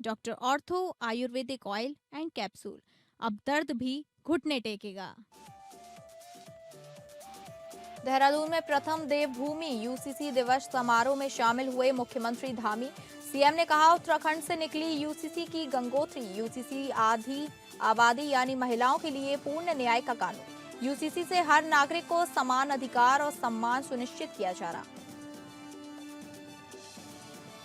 Doctor ortho Ayurvedic oil and capsule. अब दर्द भी घुटने टेकेगा। देहरादून में प्रथम देवभूमि यूसीसी दिवस समारोह में शामिल हुए मुख्यमंत्री धामी। सीएम ने कहा, उत्तराखंड से निकली यूसीसी की गंगोत्री। यूसीसी आधी आबादी यानी महिलाओं के लिए पूर्ण न्याय का कानून। यूसीसी से हर नागरिक को समान अधिकार और सम्मान सुनिश्चित किया जा रहा।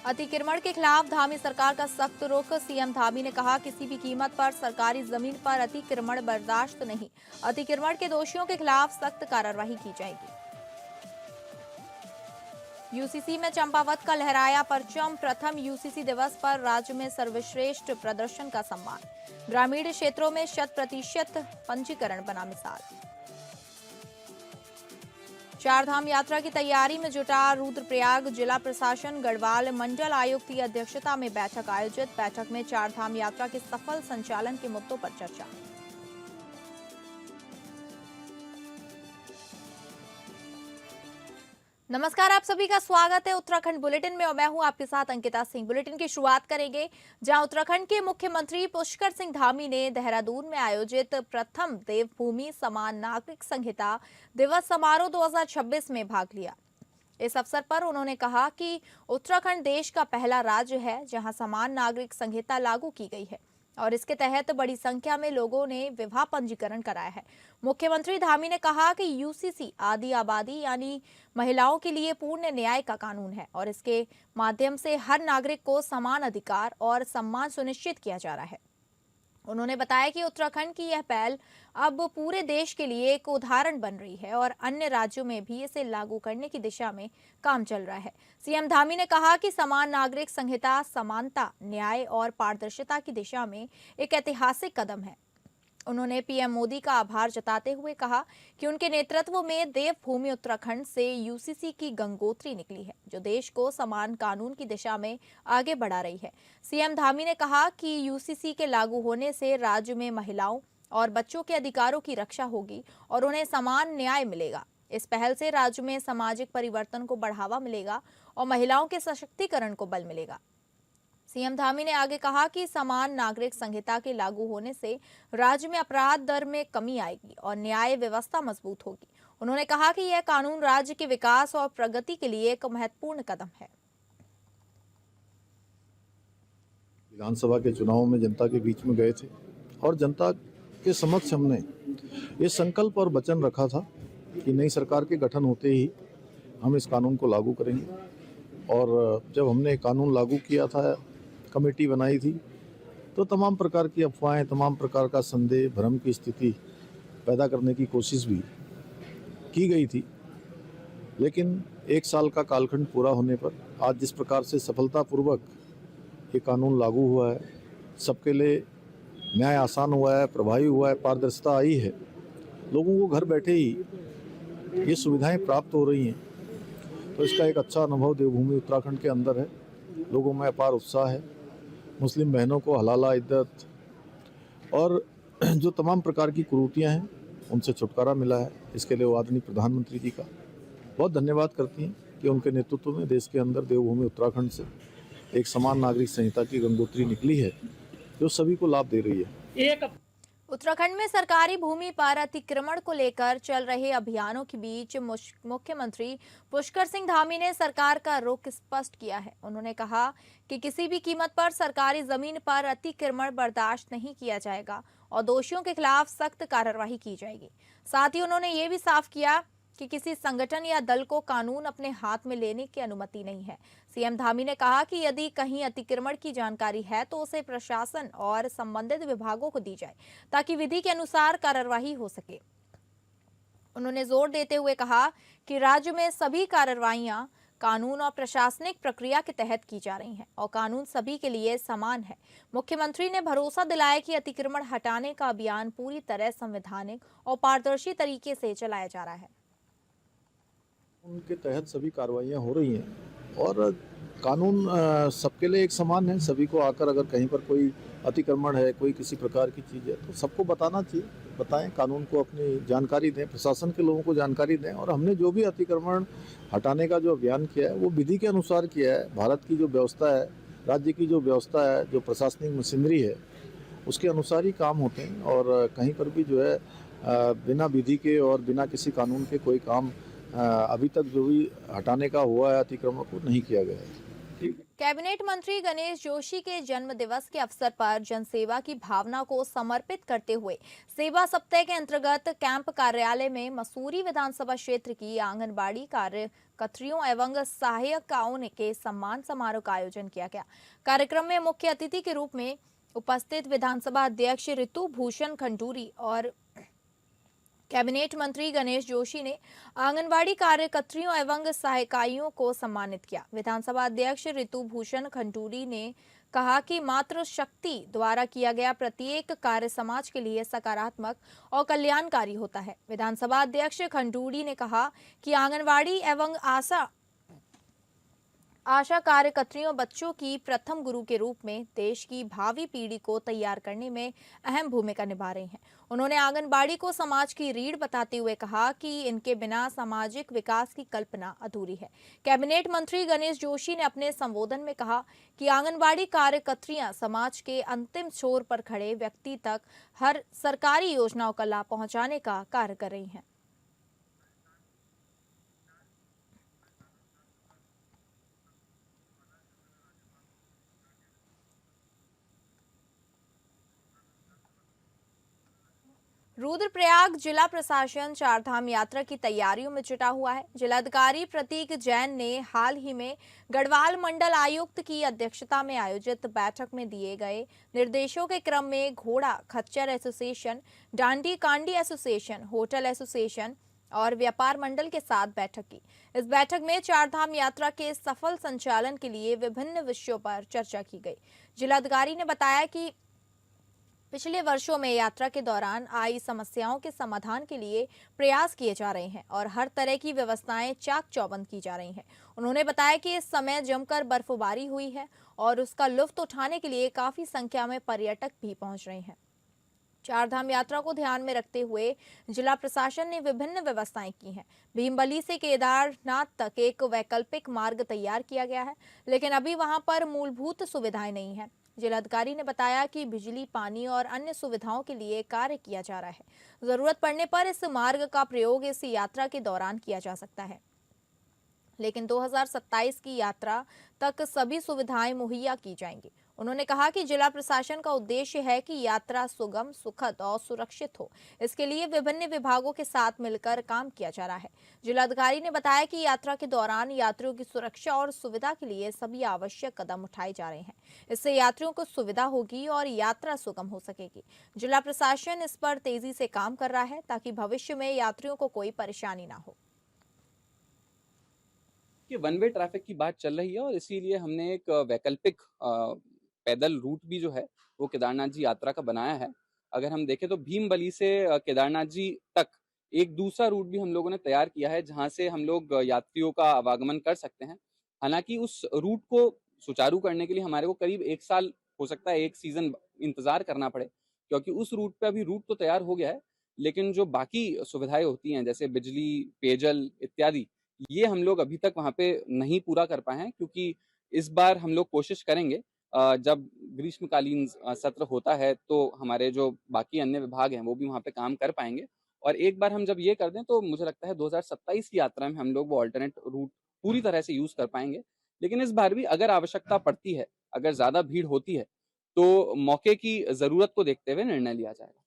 अतिक्रमण के खिलाफ धामी सरकार का सख्त रुख। सीएम धामी ने कहा, किसी भी कीमत पर सरकारी जमीन पर अतिक्रमण बर्दाश्त नहीं। अतिक्रमण के दोषियों के खिलाफ सख्त कार्रवाई की जाएगी। यूसीसी में चंपावत का लहराया परचम। प्रथम यूसीसी दिवस पर राज्य में सर्वश्रेष्ठ प्रदर्शन का सम्मान। ग्रामीण क्षेत्रों में 100% पंजीकरण बना मिसाल। चारधाम यात्रा की तैयारी में जुटा रुद्रप्रयाग। जिला प्रशासन गढ़वाल मंडल आयुक्त की अध्यक्षता में बैठक आयोजित। बैठक में चारधाम यात्रा के सफल संचालन के मुद्दों पर चर्चा। नमस्कार, आप सभी का स्वागत है उत्तराखंड बुलेटिन में और मैं हूं आपके साथ अंकिता सिंह। बुलेटिन की शुरुआत करेंगे जहां उत्तराखंड के मुख्यमंत्री पुष्कर सिंह धामी ने देहरादून में आयोजित प्रथम देवभूमि समान नागरिक संहिता दिवस समारोह 2026 में भाग लिया। इस अवसर पर उन्होंने कहा कि उत्तराखंड देश का पहला राज्य है जहां समान नागरिक संहिता लागू की गई है और इसके तहत बड़ी संख्या में लोगों ने विवाह पंजीकरण कराया है। मुख्यमंत्री धामी ने कहा कि यूसीसी आधी आबादी यानी महिलाओं के लिए पूर्ण न्याय का कानून है और इसके माध्यम से हर नागरिक को समान अधिकार और सम्मान सुनिश्चित किया जा रहा है। उन्होंने बताया कि उत्तराखंड की यह पहल अब पूरे देश के लिए एक उदाहरण बन रही है और अन्य राज्यों में भी इसे लागू करने की दिशा में काम चल रहा है। सीएम धामी ने कहा कि समान नागरिक संहिता समानता, न्याय और पारदर्शिता की दिशा में एक ऐतिहासिक कदम है। उन्होंने पीएम मोदी का आभार जताते हुए कहा कि उनके नेतृत्व में देवभूमि उत्तराखंड से यूसीसी की गंगोत्री निकली है जो देश को समान कानून की दिशा में आगे बढ़ा रही है। सीएम धामी ने कहा कि यूसीसी के लागू होने से राज्य में महिलाओं और बच्चों के अधिकारों की रक्षा होगी और उन्हें समान न्याय मिलेगा। इस पहल से राज्य में सामाजिक परिवर्तन को बढ़ावा मिलेगा और महिलाओं के सशक्तिकरण को बल मिलेगा। सीएम धामी ने आगे कहा कि समान नागरिक संहिता के लागू होने से राज्य में अपराध दर में कमी आएगी और न्याय व्यवस्था मजबूत होगी। उन्होंने कहा कि यह कानून राज्य के विकास और प्रगति के लिए एक महत्वपूर्ण कदम है। विधानसभा के चुनाव में जनता के बीच में गए थे और जनता के समक्ष हमने ये संकल्प और वचन रखा था कि नई सरकार के गठन होते ही हम इस कानून को लागू करेंगे। और जब हमने कानून लागू किया था, कमेटी बनाई थी, तो तमाम प्रकार की अफवाहें, तमाम प्रकार का संदेह, भ्रम की स्थिति पैदा करने की कोशिश भी की गई थी। लेकिन 1 साल का कालखंड पूरा होने पर आज जिस प्रकार से सफलतापूर्वक ये कानून लागू हुआ है, सबके लिए न्याय आसान हुआ है, प्रभावी हुआ है, पारदर्शिता आई है, लोगों को घर बैठे ही ये सुविधाएं प्राप्त हो रही हैं, तो इसका एक अच्छा अनुभव देवभूमि उत्तराखंड के अंदर है। लोगों में अपार उत्साह है। मुस्लिम बहनों को हलाला इद्दत और जो तमाम प्रकार की कुरीतियाँ हैं उनसे छुटकारा मिला है। इसके लिए वो आदरणीय प्रधानमंत्री जी का बहुत धन्यवाद करती हैं कि उनके नेतृत्व में देश के अंदर देवभूमि उत्तराखंड से एक समान नागरिक संहिता की गंगोत्री निकली है जो सभी को लाभ दे रही है। उत्तराखंड में सरकारी भूमि पर अतिक्रमण को लेकर चल रहे अभियानों के बीच मुख्यमंत्री पुष्कर सिंह धामी ने सरकार का रुख स्पष्ट किया है। उन्होंने कहा कि किसी भी कीमत पर सरकारी जमीन पर अतिक्रमण बर्दाश्त नहीं किया जाएगा और दोषियों के खिलाफ सख्त कार्रवाई की जाएगी। साथ ही उन्होंने ये भी साफ किया कि किसी संगठन या दल को कानून अपने हाथ में लेने की अनुमति नहीं है। सीएम धामी ने कहा कि यदि कहीं अतिक्रमण की जानकारी है तो उसे प्रशासन और संबंधित विभागों को दी जाए ताकि विधि के अनुसार कार्रवाई हो सके। उन्होंने जोर देते हुए कहा कि राज्य में सभी कार्रवाइयां कानून और प्रशासनिक प्रक्रिया के तहत की जा रही हैं और कानून सभी के लिए समान है। मुख्यमंत्री ने भरोसा दिलाया कि अतिक्रमण हटाने का अभियान पूरी तरह संवैधानिक और पारदर्शी तरीके से चलाया जा रहा है। उनके तहत सभी कार्रवाइयाँ हो रही हैं और कानून सबके लिए एक समान है। सभी को आकर अगर कहीं पर कोई अतिक्रमण है, कोई किसी प्रकार की चीज़ है तो सबको बताना चाहिए, बताएं, कानून को अपनी जानकारी दें, प्रशासन के लोगों को जानकारी दें। और हमने जो भी अतिक्रमण हटाने का जो अभियान किया है वो विधि के अनुसार किया है। भारत की जो व्यवस्था है राज्य की जो व्यवस्था है, जो प्रशासनिक मशीनरी है, उसके अनुसार ही काम होते हैं और कहीं पर भी जो है बिना विधि के और बिना किसी कानून के कोई काम अभी तक जो भी हटाने का हुआ है अतिक्रमण को नहीं किया गया है। कैबिनेट मंत्री गणेश जोशी के जन्म दिवस के अवसर पर जनसेवा की भावना को समर्पित करते हुए सेवा सप्ताह के अंतर्गत कैंप कार्यालय में मसूरी विधानसभा क्षेत्र की आंगनबाड़ी कार्यकर्त्रियों एवं सहायिकाओं के सम्मान समारोह का आयोजन किया गया। कार्यक्रम में मुख्य अतिथि के रूप में उपस्थित विधानसभा अध्यक्ष ऋतु भूषण खंडूरी और कैबिनेट मंत्री गणेश जोशी ने आंगनबाड़ी कार्यकर्त्रियों एवं सहायिकाओं को सम्मानित किया। विधानसभा अध्यक्ष ऋतु भूषण खंडूरी ने कहा कि मातृ शक्ति द्वारा किया गया प्रत्येक कार्य समाज के लिए सकारात्मक और कल्याणकारी होता है। विधानसभा अध्यक्ष खंडूरी ने कहा कि आंगनबाड़ी एवं आशा कार्यकर्त्रियों बच्चों की प्रथम गुरु के रूप में देश की भावी पीढ़ी को तैयार करने में अहम भूमिका निभा रही हैं। उन्होंने आंगनबाड़ी को समाज की रीढ़ बताते हुए कहा कि इनके बिना सामाजिक विकास की कल्पना अधूरी है। कैबिनेट मंत्री गणेश जोशी ने अपने संबोधन में कहा कि आंगनबाड़ी कार्यकर्त्रियां समाज के अंतिम छोर पर खड़े व्यक्ति तक हर सरकारी योजनाओं का लाभ पहुंचाने का कार्य कर रही हैं। रुद्रप्रयाग जिला प्रशासन चारधाम यात्रा की तैयारियों में जुटा हुआ है। जिलाधिकारी प्रतीक जैन ने हाल ही में गढ़वाल मंडल आयुक्त की अध्यक्षता में आयोजित बैठक में दिए गए निर्देशों के क्रम में घोड़ा खच्चर एसोसिएशन, डांडी कांडी एसोसिएशन, होटल एसोसिएशन और व्यापार मंडल के साथ बैठक की। इस बैठक में चारधाम यात्रा के सफल संचालन के लिए विभिन्न विषयों पर चर्चा की गई। जिलाधिकारी ने बताया कि पिछले वर्षों में यात्रा के दौरान आई समस्याओं के समाधान के लिए प्रयास किए जा रहे हैं और हर तरह की व्यवस्थाएं चाक चौबंद की जा रही हैं। उन्होंने बताया कि इस समय जमकर बर्फबारी हुई है और उसका लुत्फ उठाने के लिए काफी संख्या में पर्यटक भी पहुंच रहे हैं। चारधाम यात्रा को ध्यान में रखते हुए जिला प्रशासन ने विभिन्न व्यवस्थाएं की हैं। भीमबली से केदारनाथ तक एक वैकल्पिक मार्ग तैयार किया गया है, लेकिन अभी वहां पर मूलभूत सुविधाएं नहीं है। जिलाधिकारी ने बताया कि बिजली, पानी और अन्य सुविधाओं के लिए कार्य किया जा रहा है। जरूरत पड़ने पर इस मार्ग का प्रयोग इस यात्रा के दौरान किया जा सकता है, लेकिन 2027 की यात्रा तक सभी सुविधाएं मुहैया की जाएंगी। उन्होंने कहा कि जिला प्रशासन का उद्देश्य है कि यात्रा सुगम, सुखद और सुरक्षित हो। इसके लिए विभिन्न विभागों के साथ मिलकर काम किया जा रहा है। जिलाधिकारी ने बताया कि यात्रा के दौरान यात्रियों की सुरक्षा और सुविधा के लिए सभी आवश्यक कदम उठाए जा रहे हैं। इससे यात्रियों को सुविधा होगी और यात्रा सुगम हो सकेगी। जिला प्रशासन इस पर तेजी से काम कर रहा है ताकि भविष्य में यात्रियों को कोई परेशानी ना हो। कि वन वे ट्रैफिक की बात चल रही है और इसीलिए हमने एक वैकल्पिक पैदल रूट भी जो है वो केदारनाथ जी यात्रा का बनाया है। अगर हम देखें तो भीमबली से केदारनाथ जी तक एक दूसरा रूट भी हम लोगों ने तैयार किया है, जहां से हम लोग यात्रियों का आवागमन कर सकते हैं। हालांकि उस रूट को सुचारू करने के लिए हमारे को करीब 1 साल, हो सकता है 1 सीजन इंतजार करना पड़े, क्योंकि उस रूट पे अभी रूट तो तैयार हो गया है, लेकिन जो बाकी सुविधाएं होती हैं जैसे बिजली, पेयजल इत्यादि, ये हम लोग अभी तक वहाँ पे नहीं पूरा कर पाए हैं। क्योंकि इस बार हम लोग कोशिश करेंगे, जब ग्रीष्मकालीन सत्र होता है तो हमारे जो बाकी अन्य विभाग हैं वो भी वहाँ पे काम कर पाएंगे। और एक बार हम जब ये कर दें तो मुझे लगता है 2027 की यात्रा में हम लोग वो ऑल्टरनेट रूट पूरी तरह से यूज कर पाएंगे। लेकिन इस बार भी अगर आवश्यकता पड़ती है, अगर ज्यादा भीड़ होती है, तो मौके की जरूरत को देखते हुए निर्णय लिया जाएगा।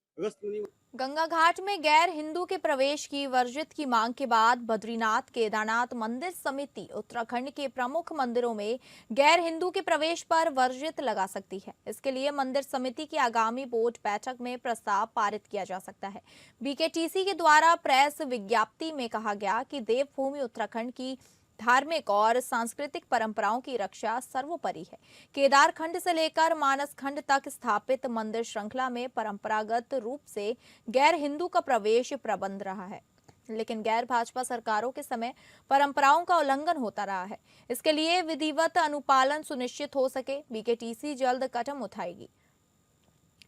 गंगा घाट में गैर हिंदू के प्रवेश की वर्जित की मांग के बाद बद्रीनाथ केदारनाथ मंदिर समिति उत्तराखंड के प्रमुख मंदिरों में गैर हिंदू के प्रवेश पर वर्जित लगा सकती है। इसके लिए मंदिर समिति की आगामी बोर्ड बैठक में प्रस्ताव पारित किया जा सकता है। बीकेटीसी के द्वारा प्रेस विज्ञप्ति में कहा गया कि देवभूमि उत्तराखंड की धार्मिक और सांस्कृतिक परंपराओं की रक्षा सर्वोपरि है। केदार खंड से लेकर मानस खंड तक स्थापित मंदिर श्रृंखला में परंपरागत रूप से गैर हिंदू का प्रवेश प्रबंध रहा है, लेकिन गैर भाजपा सरकारों के समय परंपराओं का उल्लंघन होता रहा है। इसके लिए विधिवत अनुपालन सुनिश्चित हो सके, बीकेटीसी जल्द कदम उठाएगी।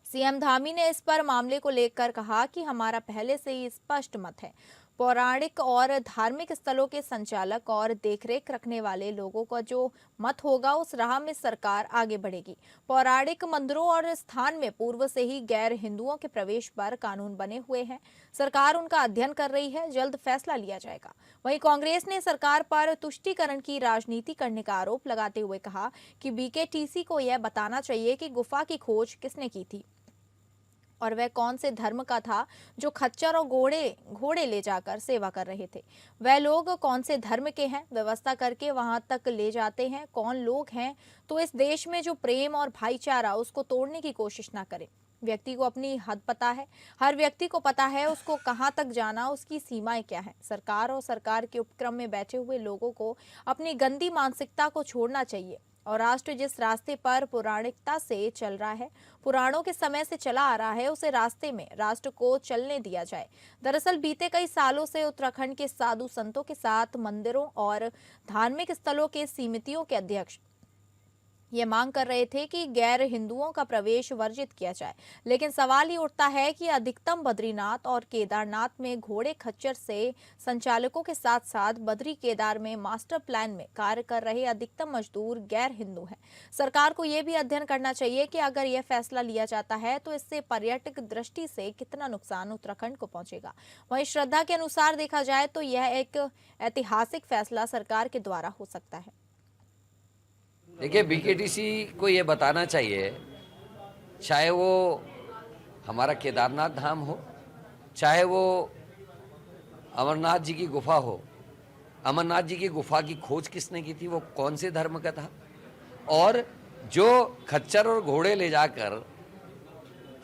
सीएम धामी ने इस पर मामले को लेकर कहा कि हमारा पहले से ही स्पष्ट मत है। पौराणिक और धार्मिक स्थलों के संचालक और देखरेख रखने वाले लोगों का जो मत होगा उस राह में सरकार आगे बढ़ेगी। पौराणिक मंदिरों और स्थान में पूर्व से ही गैर हिंदुओं के प्रवेश पर कानून बने हुए हैं। सरकार उनका अध्ययन कर रही है, जल्द फैसला लिया जाएगा। वहीं कांग्रेस ने सरकार पर तुष्टीकरण की राजनीति करने का आरोप लगाते हुए कहा कि बीकेटीसी को यह बताना चाहिए कि गुफा की खोज किसने की थी और वह कौन से धर्म का था जो खच्चर और घोड़े ले जाकर सेवा कर रहे थे। वह लोग कौन से धर्म के हैं, व्यवस्था करके वहां तक ले जाते हैं, कौन लोग हैं। तो इस देश में जो प्रेम और भाईचारा उसको तोड़ने की कोशिश ना करें। व्यक्ति को अपनी हद पता है, हर व्यक्ति को पता है उसको कहां तक जाना, उसकी सीमाएं क्या है। सरकार और सरकार के उपक्रम में बैठे हुए लोगों को अपनी गंदी मानसिकता को छोड़ना चाहिए और राष्ट्र जिस रास्ते पर पौराणिकता से चल रहा है, पुराणों के समय से चला आ रहा है, उसे रास्ते में राष्ट्र को चलने दिया जाए। दरअसल बीते कई सालों से उत्तराखंड के साधु संतों के साथ मंदिरों और धार्मिक स्थलों के समितियों के अध्यक्ष ये मांग कर रहे थे कि गैर हिंदुओं का प्रवेश वर्जित किया जाए। लेकिन सवाल ये उठता है कि अधिकतम बद्रीनाथ और केदारनाथ में घोड़े खच्चर से संचालकों के साथ साथ बद्री केदार में मास्टर प्लान में कार्य कर रहे अधिकतम मजदूर गैर हिंदू हैं। सरकार को ये भी अध्ययन करना चाहिए कि अगर यह फैसला लिया जाता है तो इससे पर्यटक दृष्टि से कितना नुकसान उत्तराखंड को पहुंचेगा। वहीं श्रद्धा के अनुसार देखा जाए तो यह एक ऐतिहासिक फैसला सरकार के द्वारा हो सकता है। देखिए, बीकेटीसी को ये बताना चाहिए, चाहे वो हमारा केदारनाथ धाम हो, चाहे वो अमरनाथ जी की गुफा हो। अमरनाथ जी की गुफा की खोज किसने की थी, वो कौन से धर्म का था, और जो खच्चर और घोड़े ले जाकर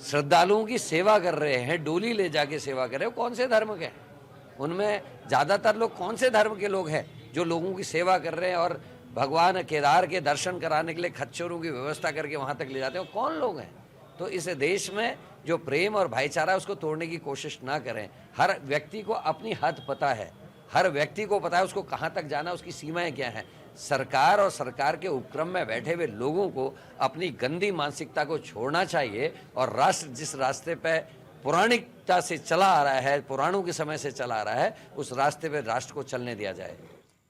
श्रद्धालुओं की सेवा कर रहे हैं, डोली ले जाके सेवा कर रहे हैं, वो कौन से धर्म के हैं। उनमें ज़्यादातर लोग कौन से धर्म के लोग हैं जो लोगों की सेवा कर रहे हैं और भगवान केदार के दर्शन कराने के लिए खच्चरों की व्यवस्था करके वहाँ तक ले जाते हैं, वो कौन लोग हैं। तो इस देश में जो प्रेम और भाईचारा है उसको तोड़ने की कोशिश ना करें। हर व्यक्ति को अपनी हद पता है, हर व्यक्ति को पता है उसको कहाँ तक जाना, उसकी सीमाएं क्या हैं। सरकार और सरकार के उपक्रम में बैठे हुए लोगों को अपनी गंदी मानसिकता को छोड़ना चाहिए और राष्ट्र जिस रास्ते पे पौराणिकता से चला आ रहा है, पुराणों के समय से चला आ रहा है, उस रास्ते पे राष्ट्र को चलने दिया जाए।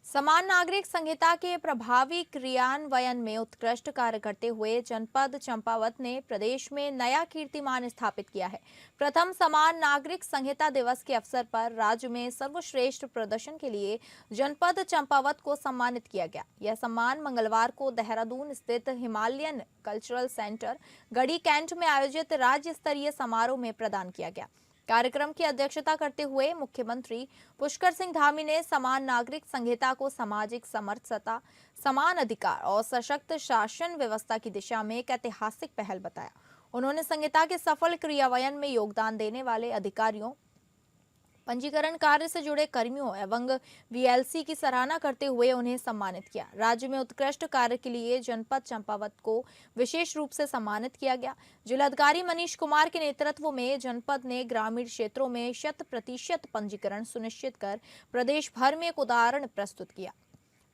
समान नागरिक संहिता के प्रभावी क्रियान्वयन में उत्कृष्ट कार्य करते हुए जनपद चंपावत ने प्रदेश में नया कीर्तिमान स्थापित किया है। प्रथम समान नागरिक संहिता दिवस के अवसर पर राज्य में सर्वश्रेष्ठ प्रदर्शन के लिए जनपद चंपावत को सम्मानित किया गया। यह सम्मान मंगलवार को देहरादून स्थित हिमालयन कल्चरल सेंटर गढ़ी कैंट में आयोजित राज्य स्तरीय समारोह में प्रदान किया गया। कार्यक्रम की अध्यक्षता करते हुए मुख्यमंत्री पुष्कर सिंह धामी ने समान नागरिक संहिता को सामाजिक समरसता, समान अधिकार और सशक्त शासन व्यवस्था की दिशा में एक ऐतिहासिक पहल बताया। उन्होंने संहिता के सफल क्रियान्वयन में योगदान देने वाले अधिकारियों, पंजीकरण कार्य से जुड़े कर्मियों एवं वीएलसी की सराहना करते हुए उन्हें सम्मानित किया। राज्य में उत्कृष्ट कार्य के लिए जनपद चंपावत को विशेष रूप से सम्मानित किया गया। जिलाधिकारी मनीष कुमार के नेतृत्व में जनपद ने ग्रामीण क्षेत्रों में 100% पंजीकरण सुनिश्चित कर प्रदेश भर में एक उदाहरण प्रस्तुत किया।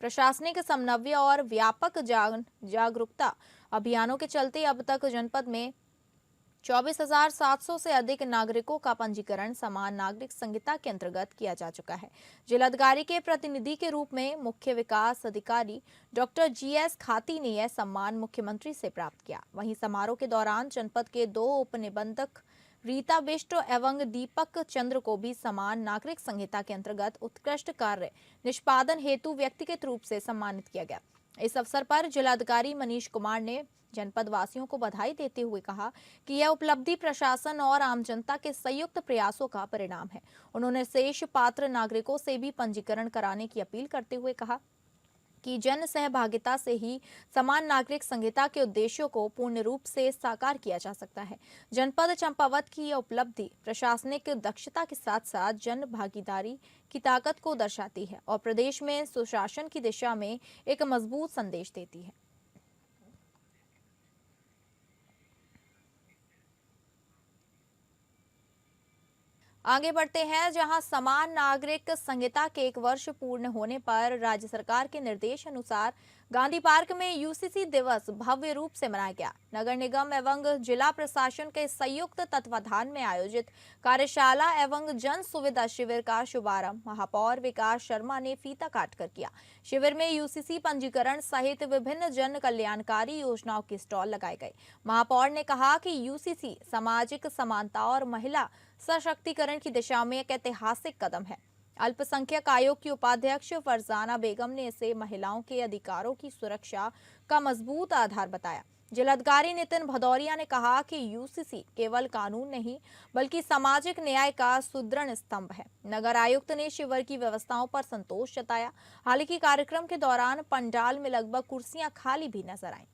प्रशासनिक समन्वय और व्यापक जागरूकता अभियानों के चलते अब तक जनपद में 24,700 से अधिक नागरिकों का पंजीकरण समान नागरिक संहिता के अंतर्गत किया जा चुका है। जिलाधिकारी के प्रतिनिधि के रूप में मुख्य विकास अधिकारी डॉक्टर जीएस खाती ने यह सम्मान मुख्यमंत्री से प्राप्त किया। वहीं समारोह के दौरान जनपद के 2 उपनिबंधक रीता बिष्ट एवं दीपक चंद्र को भी समान नागरिक संहिता के अंतर्गत उत्कृष्ट कार्य निष्पादन हेतु व्यक्तिगत रूप से सम्मानित किया गया। इस अवसर पर जिलाधिकारी मनीष कुमार ने जनपद वासियों को बधाई देते हुए कहा कि यह उपलब्धि प्रशासन और आम जनता के संयुक्त प्रयासों का परिणाम है। उन्होंने शेष पात्र नागरिकों से भी पंजीकरण कराने की अपील करते हुए कहा कि जन सहभागिता से ही समान नागरिक संहिता के उद्देश्यों को पूर्ण रूप से साकार किया जा सकता है। जनपद चंपावत की यह उपलब्धि प्रशासनिक दक्षता के साथ साथ जन भागीदारी की ताकत को दर्शाती है और प्रदेश में सुशासन की दिशा में एक मजबूत संदेश देती है। आगे बढ़ते हैं, जहां समान नागरिक संहिता के 1 वर्ष पूर्ण होने पर राज्य सरकार के निर्देश अनुसार गांधी पार्क में यूसीसी दिवस भव्य रूप से मनाया गया। नगर निगम एवं जिला प्रशासन के संयुक्त तत्वाधान में आयोजित कार्यशाला एवं जन सुविधा शिविर का शुभारंभ महापौर विकास शर्मा ने फीता काटकर किया। शिविर में यूसीसी पंजीकरण सहित विभिन्न जन कल्याणकारी योजनाओं के स्टॉल लगाए गए। महापौर ने कहा कि यूसीसी सामाजिक समानता और महिला सशक्तिकरण की दिशा में एक ऐतिहासिक कदम है। अल्पसंख्यक आयोग की उपाध्यक्ष फरजाना बेगम ने इसे महिलाओं के अधिकारों की सुरक्षा का मजबूत आधार बताया। जिलाधिकारी नितिन भदौरिया ने कहा कि यूसीसी केवल कानून नहीं बल्कि सामाजिक न्याय का सुदृढ़ स्तंभ है। नगर आयुक्त ने शिविर की व्यवस्थाओं पर संतोष जताया। हालांकि कार्यक्रम के दौरान पंडाल में लगभग कुर्सियां खाली भी नजर आईं।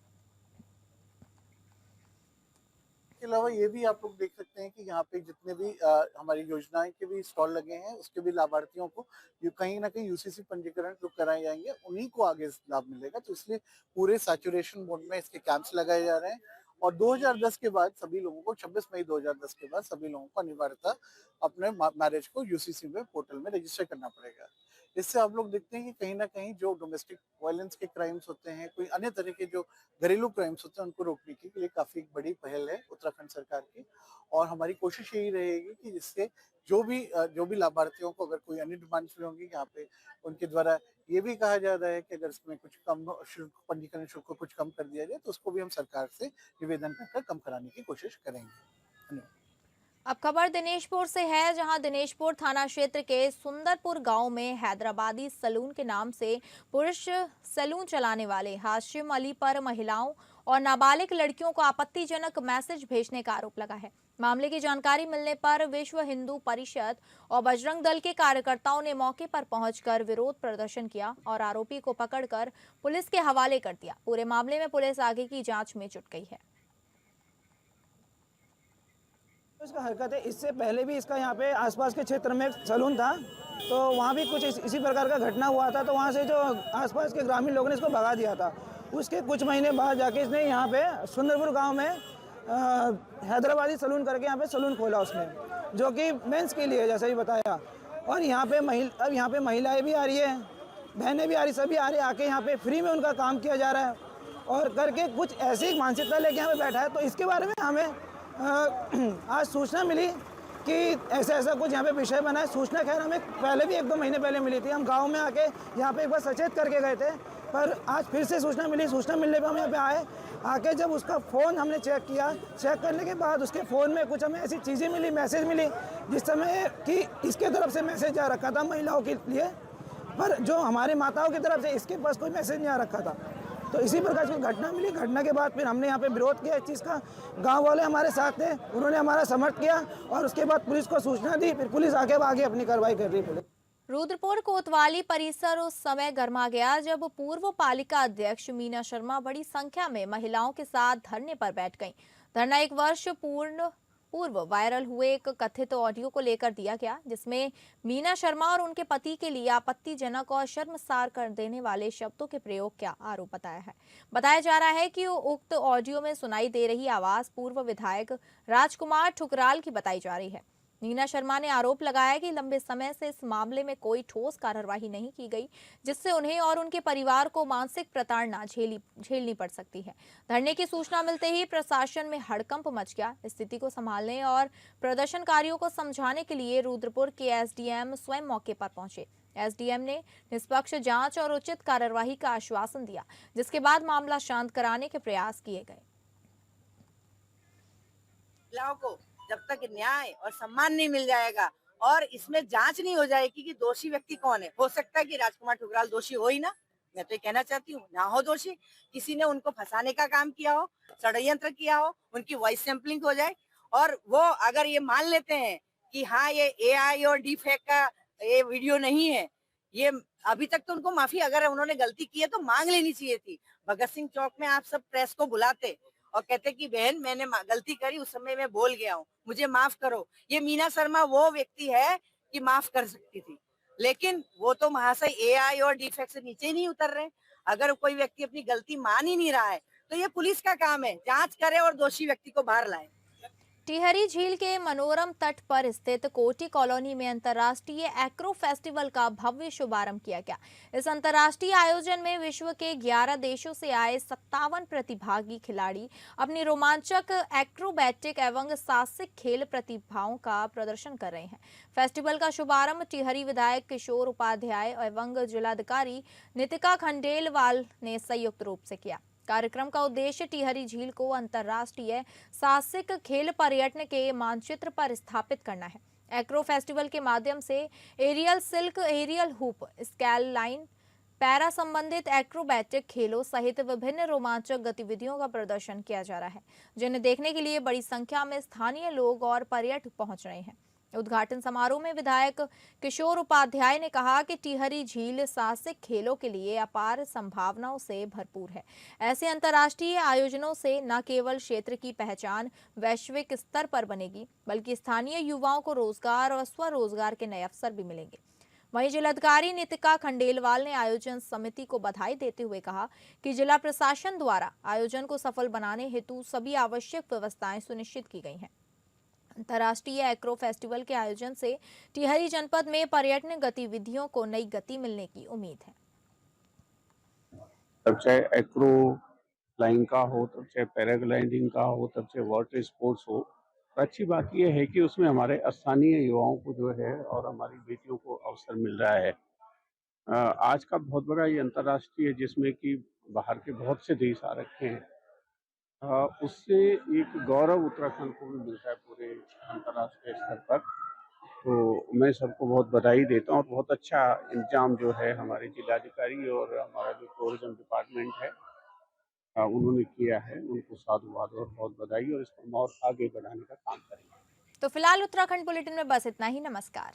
के अलावा ये भी आप लोग देख सकते हैं कि यहाँ पे जितने भी हमारी योजनाएं के भी स्टॉल लगे हैं, उसके भी लाभार्थियों को कहीं ना कहीं यूसीसी पंजीकरण जो कराए जाएंगे उन्हीं को आगे लाभ मिलेगा। तो इसलिए पूरे सैचुरेशन मोड में इसके कैंप्स लगाए जा रहे हैं और 2010 के बाद सभी लोगों को 26 मई 2010 के बाद सभी लोगों को अनिवार्यता अपने मैरिज को यूसीसी में पोर्टल में रजिस्टर करना पड़ेगा। इससे आप लोग देखते हैं कि कहीं ना कहीं जो डोमेस्टिक वायलेंस के क्राइम्स होते हैं, कोई अन्य तरह के जो घरेलू क्राइम्स होते हैं, उनको रोकने के लिए काफी बड़ी पहल है उत्तराखंड सरकार की। और हमारी कोशिश यही रहेगी कि जिससे जो भी लाभार्थियों को अगर कोई अन्य डिमांड्स भी होंगी यहाँ पे उनके द्वारा ये भी कहा जा रहा है कि अगर इसमें कुछ कम शुल्क, पंजीकरण शुल्क को कुछ कम कर दिया जाए तो उसको भी हम सरकार से निवेदन करके कम कराने की कोशिश करेंगे। धन्यवाद। अब खबर दिनेशपुर से है, जहां दिनेशपुर थाना क्षेत्र के सुंदरपुर गांव में हैदराबादी सलून के नाम से पुरुष सलून चलाने वाले हाशिम अली पर महिलाओं और नाबालिग लड़कियों को आपत्तिजनक मैसेज भेजने का आरोप लगा है। मामले की जानकारी मिलने पर विश्व हिंदू परिषद और बजरंग दल के कार्यकर्ताओं ने मौके पर पहुंचकर विरोध प्रदर्शन किया और आरोपी को पकड़कर पुलिस के हवाले कर दिया। पूरे मामले में पुलिस आगे की जांच में जुट गई है। इसका हरकत है, इससे पहले भी इसका यहाँ पे आसपास के क्षेत्र में एक सलून था, तो वहाँ भी कुछ इसी प्रकार का घटना हुआ था। तो वहाँ से जो आसपास के ग्रामीण लोगों ने इसको भगा दिया था। उसके कुछ महीने बाद जाके इसने यहाँ पे सुंदरपुर गांव में हैदराबादी सलून करके यहाँ पे सलून खोला उसने, जो कि मेंस के लिए जैसा भी बताया। और यहाँ पे अब यहाँ पे महिलाएँ भी आ रही है, बहनें भी आ रही, सभी आ रहे, आके यहाँ पे फ्री में उनका काम किया जा रहा है और करके कुछ ऐसी मानसिकता लेके यहाँ पे बैठा है। तो इसके बारे में हमें आज सूचना मिली कि ऐसा कुछ यहाँ पे विषय बना है। सूचना खैर हमें पहले भी 1-2 महीने पहले मिली थी। हम गांव में आके यहाँ पे एक बार सचेत करके गए थे, पर आज फिर से सूचना मिली। सूचना मिलने पर हम यहाँ पे आए, आके जब उसका फ़ोन हमने चेक किया, चेक करने के बाद उसके फ़ोन में कुछ हमें ऐसी चीज़ें मिली, मैसेज मिली, जिस समय कि इसके तरफ से मैसेज आ रखा था महिलाओं के लिए, पर जो हमारी माताओं की तरफ से इसके पास कोई मैसेज नहीं आ रखा था। तो इसी प्रकार की घटना मिली। घटना के बाद फिर हमने यहाँ पे विरोध किया इस चीज़ का। गांव वाले हमारे साथ थे, उन्होंने हमारा समर्थन किया और उसके बाद पुलिस को सूचना दी। फिर पुलिस आगे अपनी कार्रवाई कर रही है। रुद्रपुर कोतवाली परिसर उस समय गर्मा गया जब पूर्व पालिका अध्यक्ष मीना शर्मा बड़ी संख्या में महिलाओं के साथ धरने पर बैठ गईं। धरना 1 वर्ष पूर्व वायरल हुए एक कथित ऑडियो को लेकर दिया गया, जिसमें मीना शर्मा और उनके पति के लिए आपत्तिजनक और शर्मसार कर देने वाले शब्दों के प्रयोग का आरोप बताया है। बताया जा रहा है कि उक्त ऑडियो में सुनाई दे रही आवाज पूर्व विधायक राजकुमार ठुकराल की बताई जा रही है। मीना शर्मा ने आरोप लगाया कि लंबे समय से इस मामले में कोई ठोस कार्रवाई नहीं की गई, जिससे उन्हें और उनके परिवार को मानसिक प्रताड़ना झेलनी पड़ सकती है। धरने की सूचना मिलते ही प्रशासन में हड़कंप मच गया। स्थिति को संभालने और प्रदर्शनकारियों को समझाने के लिए रुद्रपुर के एसडीएम स्वयं मौके पर पहुंचे। एसडीएम ने निष्पक्ष जांच और उचित कार्यवाही का आश्वासन दिया, जिसके बाद मामला शांत कराने के प्रयास किए गए। जब तक न्याय और सम्मान नहीं मिल जाएगा और इसमें जांच नहीं हो जाएगी कि दोषी व्यक्ति कौन है, हो सकता है कि राजकुमार ठुकराल दोषी हो ही ना, मैं तो ये कहना चाहती हूँ, ना हो दोषी, किसी ने उनको फंसाने का काम किया हो, षड्यंत्र किया हो, उनकी वॉइस सैंपलिंग हो जाए और वो अगर ये मान लेते हैं कि हाँ ये एआई और डीफेक का ये वीडियो नहीं है, ये अभी तक तो उनको माफी, अगर उन्होंने गलती की है तो मांग लेनी चाहिए थी। भगत सिंह चौक में आप सब प्रेस को बुलाते और कहते कि बहन मैंने गलती करी, उस समय मैं बोल गया हूँ, मुझे माफ करो। ये मीना शर्मा वो व्यक्ति है कि माफ कर सकती थी, लेकिन वो तो महाशय एआई और डीफेक्ट से नीचे ही नहीं उतर रहे। अगर कोई व्यक्ति अपनी गलती मान ही नहीं रहा है तो ये पुलिस का काम है, जांच करे और दोषी व्यक्ति को बाहर लाए। टिहरी झील के मनोरम तट पर स्थित कोटी कॉलोनी में अंतर्राष्ट्रीय एक्रो फेस्टिवल का भव्य शुभारंभ किया गया। इस अंतर्राष्ट्रीय आयोजन में विश्व के 11 देशों से आए 57 प्रतिभागी खिलाड़ी अपनी रोमांचक एक्रोबैटिक एवं साहसिक खेल प्रतिभाओं का प्रदर्शन कर रहे हैं। फेस्टिवल का शुभारंभ टिहरी विधायक किशोर उपाध्याय एवं जिलाधिकारी नितिका खंडेलवाल ने संयुक्त रूप से किया। कार्यक्रम का उद्देश्य टिहरी झील को अंतर्राष्ट्रीय साहसिक खेल पर्यटन के मानचित्र पर स्थापित करना है। एक्रो फेस्टिवल के माध्यम से aerial silk, aerial hoop, scale line, para संबंधित एक्रोबैटिक खेलों सहित विभिन्न रोमांचक गतिविधियों का प्रदर्शन किया जा रहा है, जिन्हें देखने के लिए बड़ी संख्या में स्थानीय लोग और पर्यटक पहुंच रहे हैं। उद्घाटन समारोह में विधायक किशोर उपाध्याय ने कहा कि टिहरी झील साहसिक खेलों के लिए अपार संभावनाओं से भरपूर है। ऐसे अंतर्राष्ट्रीय आयोजनों से न केवल क्षेत्र की पहचान वैश्विक स्तर पर बनेगी, बल्कि स्थानीय युवाओं को रोजगार और स्वरोजगार के नए अवसर भी मिलेंगे। वहीं जिलाधिकारी नितिका खंडेलवाल ने आयोजन समिति को बधाई देते हुए कहा कि जिला प्रशासन द्वारा आयोजन को सफल बनाने हेतु सभी आवश्यक व्यवस्थाएं सुनिश्चित की गई हैं। अंतर्राष्ट्रीय एक्रो फेस्टिवल के आयोजन से टिहरी जनपद में पर्यटन गतिविधियों को नई गति मिलने की उम्मीद है। तब चाहे एक्रो फ्लाइंग का हो, तब चाहे पैराग्लाइडिंग का हो, तब चाहे वाटर स्पोर्ट्स हो, तो अच्छी बात यह है कि उसमें हमारे स्थानीय युवाओं को जो है और हमारी बेटियों को अवसर मिल रहा है। आज का बहुत बड़ा ये अंतर्राष्ट्रीय जिसमें कि बाहर के बहुत से देश आ रखे हैं, उससे एक गौरव उत्तराखंड को भी मिलता है पूरे अंतर्राष्ट्रीय स्तर पर। तो मैं सबको बहुत बधाई देता हूँ और बहुत अच्छा इंतजाम जो है हमारे जिलाधिकारी और हमारा जो टूरिज्म डिपार्टमेंट है उन्होंने किया है। उनको साधुवाद और बहुत बधाई, और इसको हम और आगे बढ़ाने का काम करेंगे। तो फिलहाल उत्तराखंड बुलेटिन में बस इतना ही। नमस्कार।